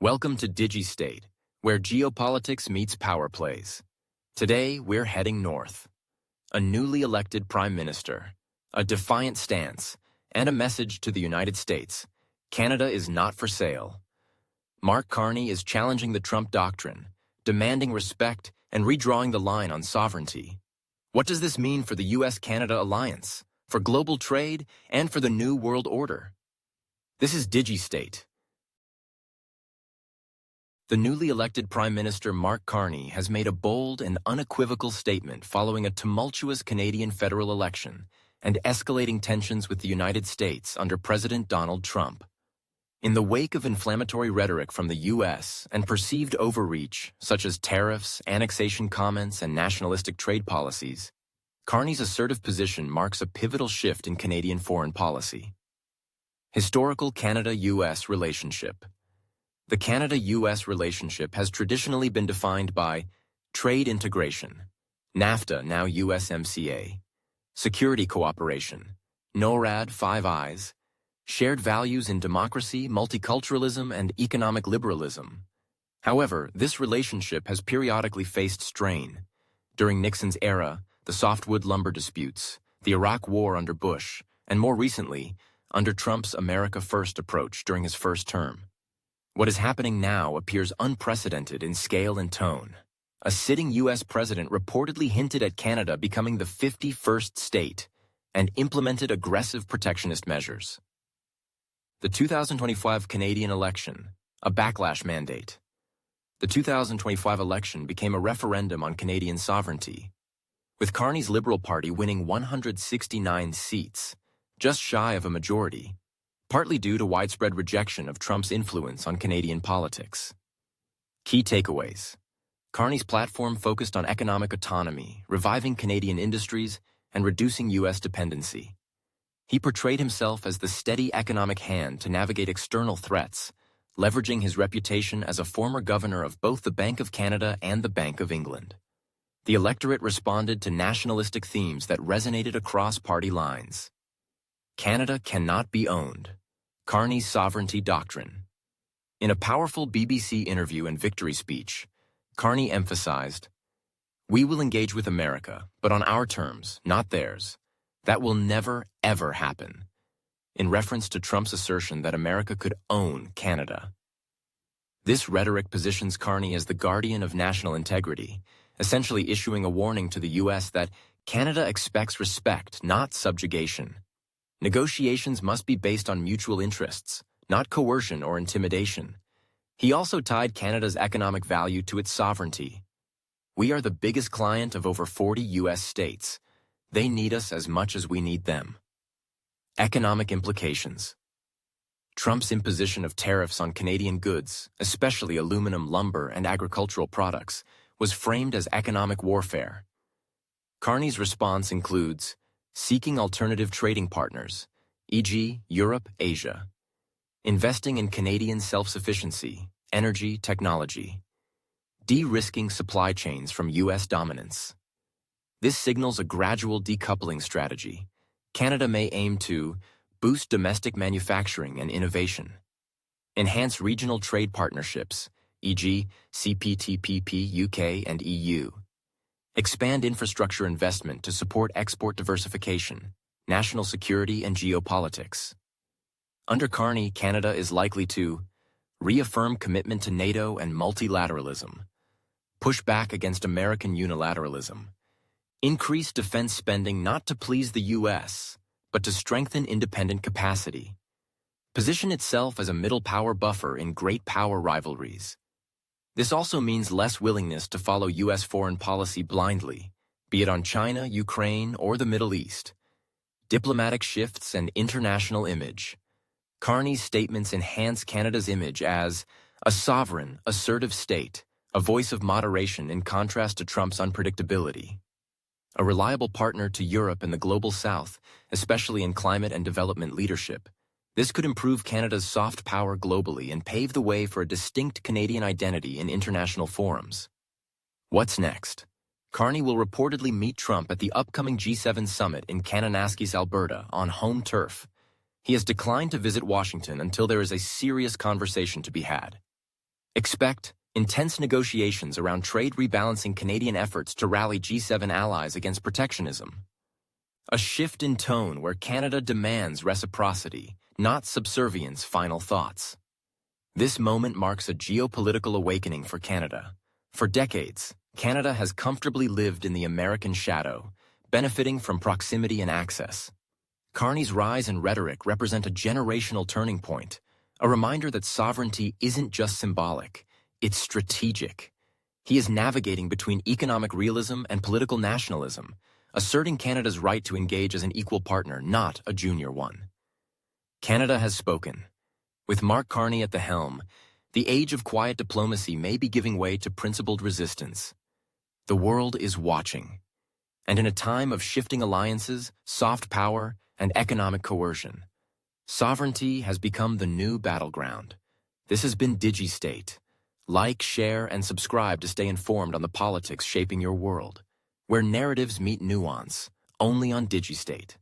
Welcome to DigiState, where geopolitics meets power plays. Today, we're heading north. A newly elected prime minister, a defiant stance, and a message to the United States. Canada is not for sale. Mark Carney is challenging the Trump doctrine, demanding respect and redrawing the line on sovereignty. What does this mean for the U.S.-Canada alliance, for global trade, and for the New World Order? This is DigiState. The newly elected Prime Minister Mark Carney has made a bold and unequivocal statement following a tumultuous Canadian federal election and escalating tensions with the United States under President Donald Trump. In the wake of inflammatory rhetoric from the U.S. and perceived overreach, such as tariffs, annexation comments, and nationalistic trade policies, Carney's assertive position marks a pivotal shift in Canadian foreign policy. Historical Canada-U.S. relationship. The Canada-U.S. relationship has traditionally been defined by trade integration, NAFTA, now USMCA, security cooperation, NORAD, Five Eyes, shared values in democracy, multiculturalism, and economic liberalism. However, this relationship has periodically faced strain. During Nixon's era, the softwood lumber disputes, the Iraq War under Bush, and more recently, under Trump's America First approach during his first term. What is happening now appears unprecedented in scale and tone. A sitting U.S. president reportedly hinted at Canada becoming the 51st state and implemented aggressive protectionist measures. The 2025 Canadian election, a backlash mandate. The 2025 election became a referendum on Canadian sovereignty, with Carney's Liberal Party winning 169 seats, just shy of a majority, partly due to widespread rejection of Trump's influence on Canadian politics. Key takeaways. Carney's platform focused on economic autonomy, reviving Canadian industries, and reducing U.S. dependency. He portrayed himself as the steady economic hand to navigate external threats, leveraging his reputation as a former governor of both the Bank of Canada and the Bank of England. The electorate responded to nationalistic themes that resonated across party lines. Canada cannot be owned. Carney's sovereignty doctrine. In a powerful BBC interview and victory speech, Carney emphasized, "We will engage with America, but on our terms, not theirs. That will never, ever happen," in reference to Trump's assertion that America could own Canada. This rhetoric positions Carney as the guardian of national integrity, essentially issuing a warning to the U.S. that Canada expects respect, not subjugation. Negotiations must be based on mutual interests, not coercion or intimidation. He also tied Canada's economic value to its sovereignty. "We are the biggest client of over 40 U.S. states. They need us as much as we need them." Economic implications. Trump's imposition of tariffs on Canadian goods, especially aluminum, lumber, and agricultural products, was framed as economic warfare. Carney's response includes seeking alternative trading partners, e.g., Europe, Asia, investing in Canadian self-sufficiency, energy, technology, de-risking supply chains from U.S. dominance. This signals a gradual decoupling strategy. Canada may aim to boost domestic manufacturing and innovation, enhance regional trade partnerships, e.g., CPTPP, UK, and EU, expand infrastructure investment to support export diversification, national security, and geopolitics. Under Carney, Canada is likely to reaffirm commitment to NATO and multilateralism, push back against American unilateralism, increase defense spending not to please the U.S., but to strengthen independent capacity, position itself as a middle power buffer in great power rivalries. This also means less willingness to follow U.S. foreign policy blindly, be it on China, Ukraine, or the Middle East. Diplomatic shifts and international image. Carney's statements enhance Canada's image as a sovereign, assertive state, a voice of moderation in contrast to Trump's unpredictability. A reliable partner to Europe and the global South, especially in climate and development leadership. This could improve Canada's soft power globally and pave the way for a distinct Canadian identity in international forums. What's next? Carney will reportedly meet Trump at the upcoming G7 summit in Kananaskis, Alberta, on home turf. He has declined to visit Washington until there is a serious conversation to be had. Expect intense negotiations around trade rebalancing Canadian efforts to rally G7 allies against protectionism. A shift in tone where Canada demands reciprocity, not subservience. Final thoughts. This moment marks a geopolitical awakening for Canada. For decades, Canada has comfortably lived in the American shadow, benefiting from proximity and access. Carney's rise and rhetoric represent a generational turning point, a reminder that sovereignty isn't just symbolic, it's strategic. He is navigating between economic realism and political nationalism, asserting Canada's right to engage as an equal partner, not a junior one. Canada has spoken. With Mark Carney at the helm, the age of quiet diplomacy may be giving way to principled resistance. The world is watching. And in a time of shifting alliances, soft power, and economic coercion, sovereignty has become the new battleground. This has been DigiState. Like, share, and subscribe to stay informed on the politics shaping your world, where narratives meet nuance, only on DigiState.